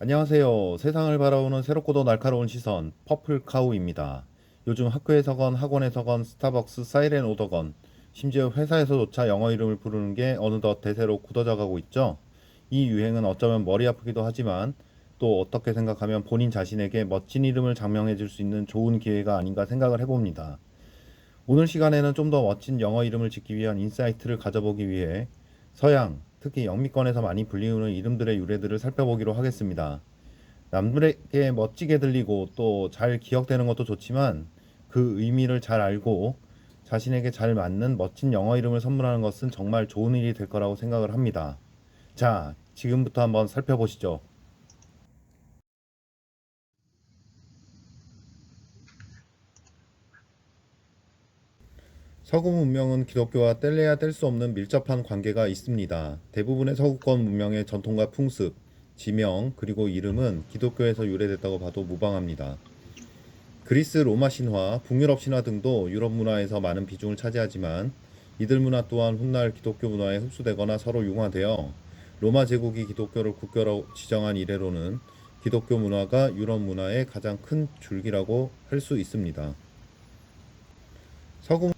안녕하세요. 세상을 바라보는 새롭고도 날카로운 시선, 퍼플카우입니다. 요즘 학교에서건 학원에서건 스타벅스 사이렌 오더건, 심지어 회사에서조차 영어 이름을 부르는 게 어느덧 대세로 굳어져 가고 있죠. 이 유행은 어쩌면 머리 아프기도 하지만 또 어떻게 생각하면 본인 자신에게 멋진 이름을 장명해 줄 수 있는 좋은 기회가 아닌가 생각을 해봅니다. 오늘 시간에는 좀 더 멋진 영어 이름을 짓기 위한 인사이트를 가져보기 위해 서양, 특히 영미권에서 많이 불리우는 이름들의 유래들을 살펴보기로 하겠습니다. 남들에게 멋지게 들리고 또 잘 기억되는 것도 좋지만 그 의미를 잘 알고 자신에게 잘 맞는 멋진 영어 이름을 선물하는 것은 정말 좋은 일이 될 거라고 생각을 합니다. 자, 지금부터 한번 살펴보시죠. 서구 문명은 기독교와 뗄래야 뗄 수 없는 밀접한 관계가 있습니다. 대부분의 서구권 문명의 전통과 풍습, 지명, 그리고 이름은 기독교에서 유래됐다고 봐도 무방합니다. 그리스 로마 신화, 북유럽 신화 등도 유럽 문화에서 많은 비중을 차지하지만 이들 문화 또한 훗날 기독교 문화에 흡수되거나 서로 융화되어 로마 제국이 기독교를 국교로 지정한 이래로는 기독교 문화가 유럽 문화의 가장 큰 줄기라고 할 수 있습니다. 서구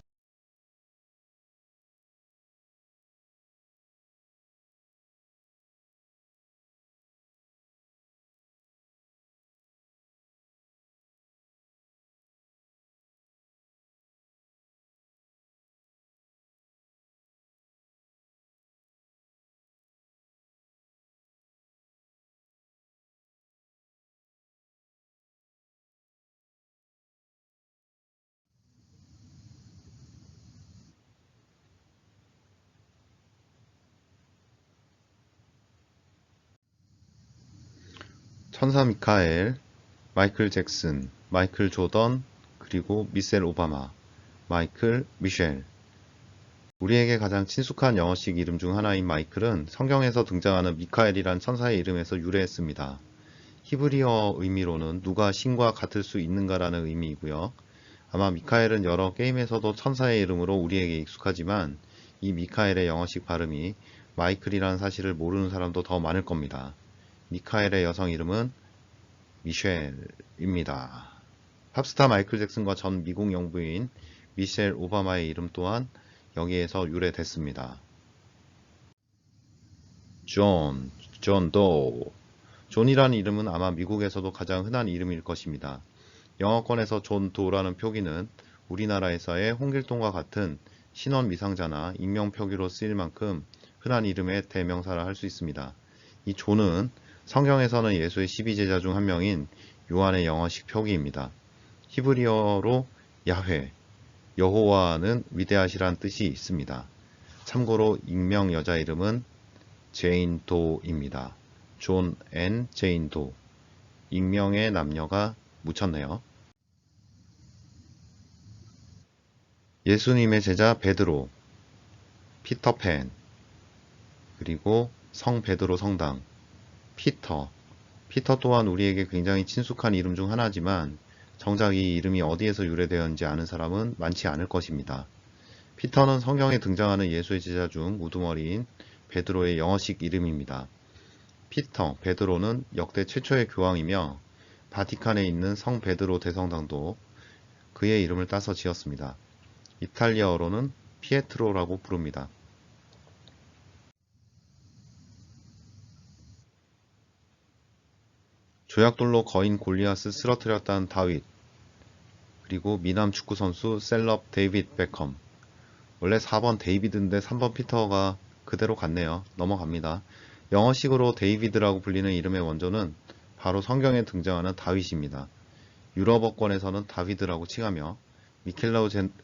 천사 미카엘, 마이클 잭슨, 마이클 조던, 그리고 미셀 오바마, 마이클 미셸. 우리에게 가장 친숙한 영어식 이름 중 하나인 마이클은 성경에서 등장하는 미카엘이란 천사의 이름에서 유래했습니다. 히브리어 의미로는 누가 신과 같을 수 있는가라는 의미이고요. 아마 미카엘은 여러 게임에서도 천사의 이름으로 우리에게 익숙하지만 이 미카엘의 영어식 발음이 마이클이라는 사실을 모르는 사람도 더 많을 겁니다. 미카엘의 여성 이름은 미셸입니다. 팝스타 마이클 잭슨과 전 미국 영부인 미셸 오바마의 이름 또한 여기에서 유래됐습니다. 존 도우. 존이라는 이름은 아마 미국에서도 가장 흔한 이름일 것입니다. 영어권에서 존 도라는 표기는 우리나라에서의 홍길동과 같은 신원 미상자나 익명 표기로 쓰일 만큼 흔한 이름의 대명사라 할 수 있습니다. 이 존은 성경에서는 예수의 12제자 중 한 명인 요한의 영어식 표기입니다. 히브리어로 야훼, 여호와는 위대하시란 뜻이 있습니다. 참고로 익명 여자 이름은 제인 도입니다. 존 앤 제인 도. 익명의 남녀가 묻혔네요. 예수님의 제자 베드로, 피터팬, 그리고 성 베드로 성당, 피터. 피터 또한 우리에게 굉장히 친숙한 이름 중 하나지만 정작 이 이름이 어디에서 유래되었는지 아는 사람은 많지 않을 것입니다. 피터는 성경에 등장하는 예수의 제자 중 우두머리인 베드로의 영어식 이름입니다. 피터, 베드로는 역대 최초의 교황이며 바티칸에 있는 성 베드로 대성당도 그의 이름을 따서 지었습니다. 이탈리아어로는 피에트로라고 부릅니다. 조약돌로 거인 골리앗을 쓰러뜨렸다는 다윗, 그리고 미남 축구선수 셀럽 데이빗 베컴. 원래 4번 데이비드인데 3번 피터가 그대로 갔네요. 넘어갑니다. 영어식으로 데이비드라고 불리는 이름의 원조는 바로 성경에 등장하는 다윗입니다. 유럽어권에서는 다비드라고 칭하며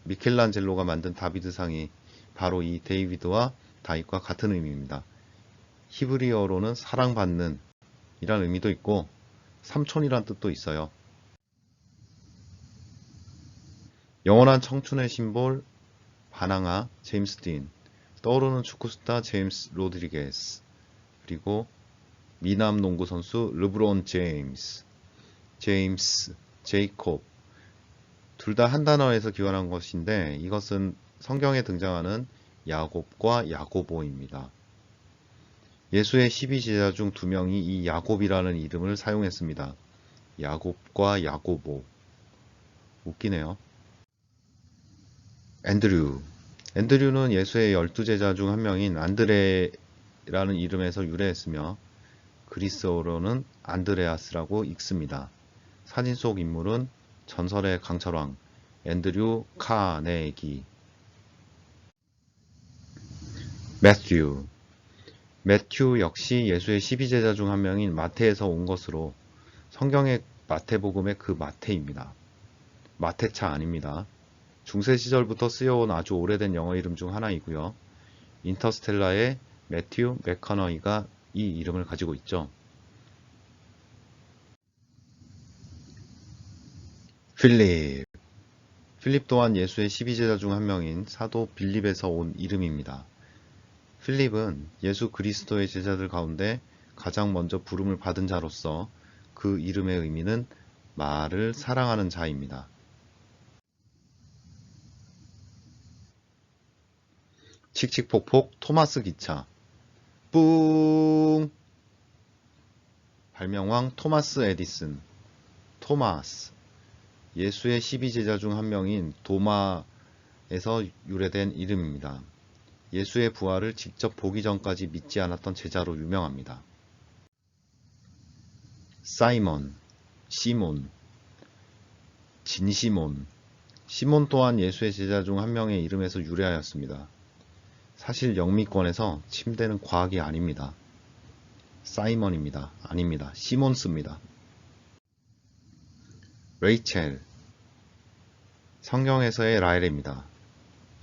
미켈란젤로가 만든 다비드상이 바로 이 데이비드와 다윗과 같은 의미입니다. 히브리어로는 사랑받는 이란 의미도 있고 삼촌이란 뜻도 있어요. 영원한 청춘의 심볼 바나나 제임스 딘, 떠오르는 축구스타 제임스 로드리게스, 그리고 미남 농구 선수 르브론 제임스, 제이콥. 둘 다 한 단어에서 기원한 것인데 이것은 성경에 등장하는 야곱과 야고보입니다. 예수의 12제자 중 2명이 이 야곱이라는 이름을 사용했습니다. 야곱과 야고보. 웃기네요. 앤드류. 앤드류는 예수의 12제자 중 한 명인 안드레라는 이름에서 유래했으며 그리스어로는 안드레아스라고 읽습니다. 사진 속 인물은 전설의 강철왕 앤드류 카네기. 매튜. 매튜 역시 예수의 12제자 중 한 명인 마태에서 온 것으로 성경의 마태복음의 그 마태입니다. 마태차 아닙니다. 중세 시절부터 쓰여온 아주 오래된 영어 이름 중 하나이고요. 인터스텔라의 매튜 맥커너이가 이 이름을 가지고 있죠. 필립. 필립 또한 예수의 12제자 중 한 명인 사도 빌립에서 온 이름입니다. 필립은 예수 그리스도의 제자들 가운데 가장 먼저 부름을 받은 자로서 그 이름의 의미는 말을 사랑하는 자입니다. 칙칙폭폭 토마스 기차. 뿡! 발명왕 토마스 에디슨. 토마스. 예수의 12제자 중 한 명인 도마에서 유래된 이름입니다. 예수의 부활을 직접 보기 전까지 믿지 않았던 제자로 유명합니다. 사이먼, 시몬, 진시몬. 시몬 또한 예수의 제자 중 한 명의 이름에서 유래하였습니다. 사실 영미권에서 침대는 과학이 아닙니다. 사이먼입니다. 아닙니다. 시몬스입니다. 레이첼. 성경에서의 라헬입니다.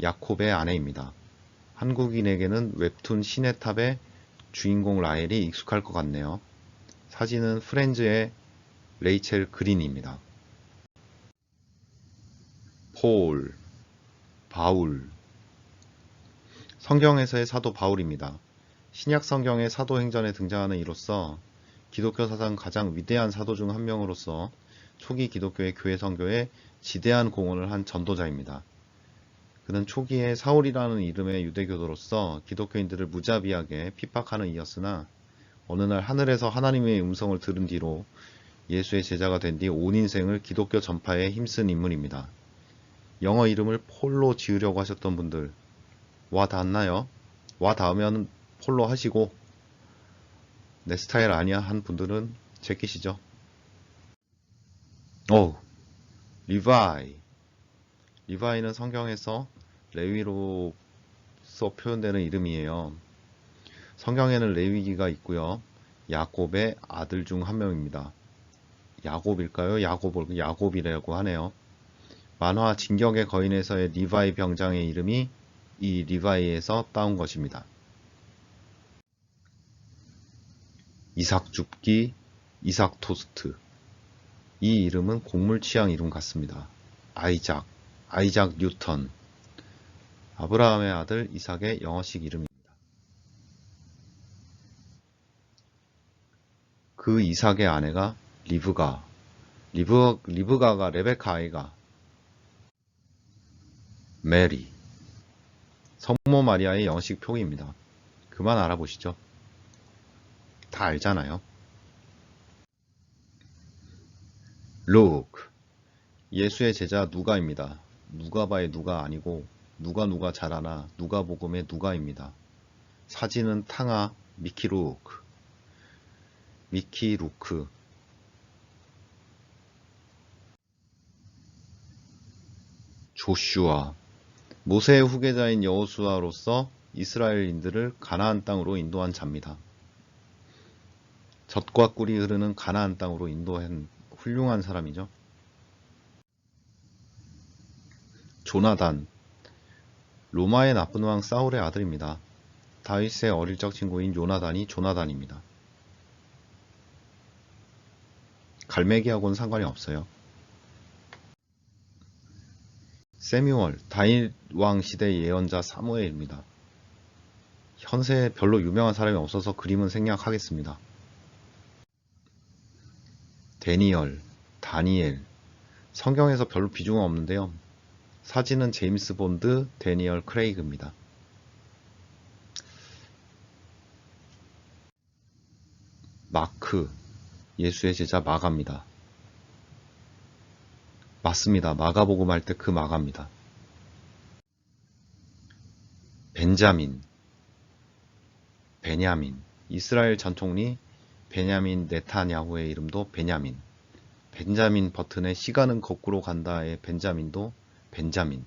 야콥의 아내입니다. 한국인에게는 웹툰 신의 탑의 주인공 라헬이 익숙할 것 같네요. 사진은 프렌즈의 레이첼 그린입니다. 폴, 바울. 성경에서의 사도 바울입니다. 신약 성경의 사도행전에 등장하는 이로써 기독교 사상 가장 위대한 사도 중 한 명으로서 초기 기독교의 교회 선교에 지대한 공헌을 한 전도자입니다. 그는 초기에 사울이라는 이름의 유대교도로서 기독교인들을 무자비하게 핍박하는 이였으나 어느 날 하늘에서 하나님의 음성을 들은 뒤로 예수의 제자가 된 뒤 온 인생을 기독교 전파에 힘쓴 인물입니다. 영어 이름을 폴로 지으려고 하셨던 분들 와 닿나요? 와 닿으면 폴로 하시고 내 스타일 아니야 한 분들은 제끼시죠. 리바이. 리바이는 성경에서 레위로서 표현되는 이름이에요. 성경에는 레위기가 있고요. 야곱의 아들 중 한 명입니다. 야곱일까요? 야곱이라고 하네요. 만화 진격의 거인에서의 리바이 병장의 이름이 이 리바이에서 따온 것입니다. 이삭 줍기, 이삭 토스트. 이 이름은 곡물 취향 이름 같습니다. 아이작 뉴턴. 아브라함의 아들 이삭의 영어식 이름입니다. 그 이삭의 아내가 리브가가 레베카 아이가 메리. 성모 마리아의 영어식 표기입니다. 그만 알아보시죠. 다 알잖아요. 루크. 예수의 제자 누가입니다. 누가바의 누가 아니고 누가 잘하나 누가복음의 누가입니다. 사진은 탕아 미키 루크. 조슈아. 모세의 후계자인 여호수아로서 이스라엘인들을 가나안 땅으로 인도한 자입니다. 젖과 꿀이 흐르는 가나안 땅으로 인도한 훌륭한 사람이죠. 조나단. 로마의 나쁜 왕 사울의 아들입니다. 다윗의 어릴 적 친구인 요나단이 조나단입니다. 갈매기하고는 상관이 없어요. 세뮤얼. 다윗 왕 시대 예언자 사무엘입니다. 현세에 별로 유명한 사람이 없어서 그림은 생략하겠습니다. 다니엘. 성경에서 별로 비중은 없는데요. 사진은 제임스 본드, 데니얼 크레이그입니다. 마크, 예수의 제자 마가입니다. 맞습니다. 마가복음 할 때 그 마가입니다. 벤자민, 베냐민, 이스라엘 전 총리 베냐민 네타냐후의 이름도 베냐민. 벤자민 버튼의 시간은 거꾸로 간다의 벤자민도 벤자민.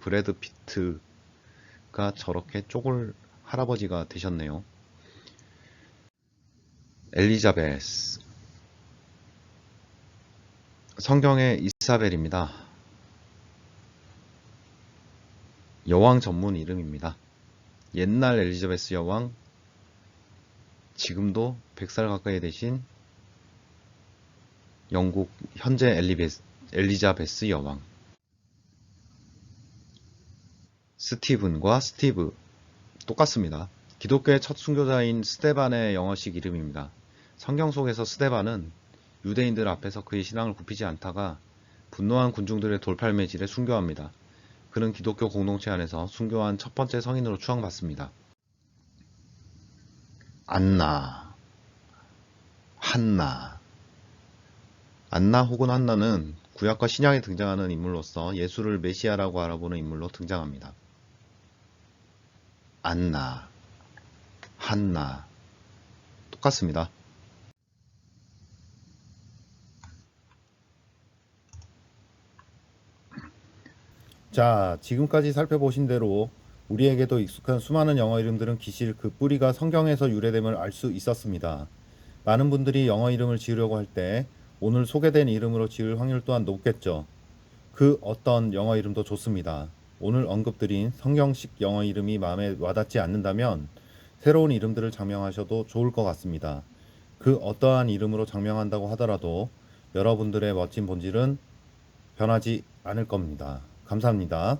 브래드 피트가 저렇게 쪼글 할아버지가 되셨네요. 엘리자베스, 성경의 이사벨입니다. 여왕 전문 이름입니다. 옛날 엘리자베스 여왕, 지금도 100살 가까이 되신 영국 현재 엘리자베스 여왕. 스티븐과 스티브 똑같습니다. 기독교의 첫 순교자인 스데반의 영어식 이름입니다. 성경 속에서 스데반은 유대인들 앞에서 그의 신앙을 굽히지 않다가 분노한 군중들의 돌팔매질에 순교합니다. 그는 기독교 공동체 안에서 순교한 첫 번째 성인으로 추앙받습니다. 안나, 한나. 안나 혹은 한나는 구약과 신약에 등장하는 인물로서 예수를 메시아라고 알아보는 인물로 등장합니다. 안나, 한나 똑같습니다. 자, 지금까지 살펴보신 대로 우리에게도 익숙한 수많은 영어 이름들은 기실 그 뿌리가 성경에서 유래됨을 알 수 있었습니다. 많은 분들이 영어 이름을 지으려고 할 때 오늘 소개된 이름으로 지을 확률 또한 높겠죠. 그 어떤 영어 이름도 좋습니다. 오늘 언급드린 성경식 영어 이름이 마음에 와닿지 않는다면 새로운 이름들을 장명하셔도 좋을 것 같습니다. 그 어떠한 이름으로 장명한다고 하더라도 여러분들의 멋진 본질은 변하지 않을 겁니다. 감사합니다.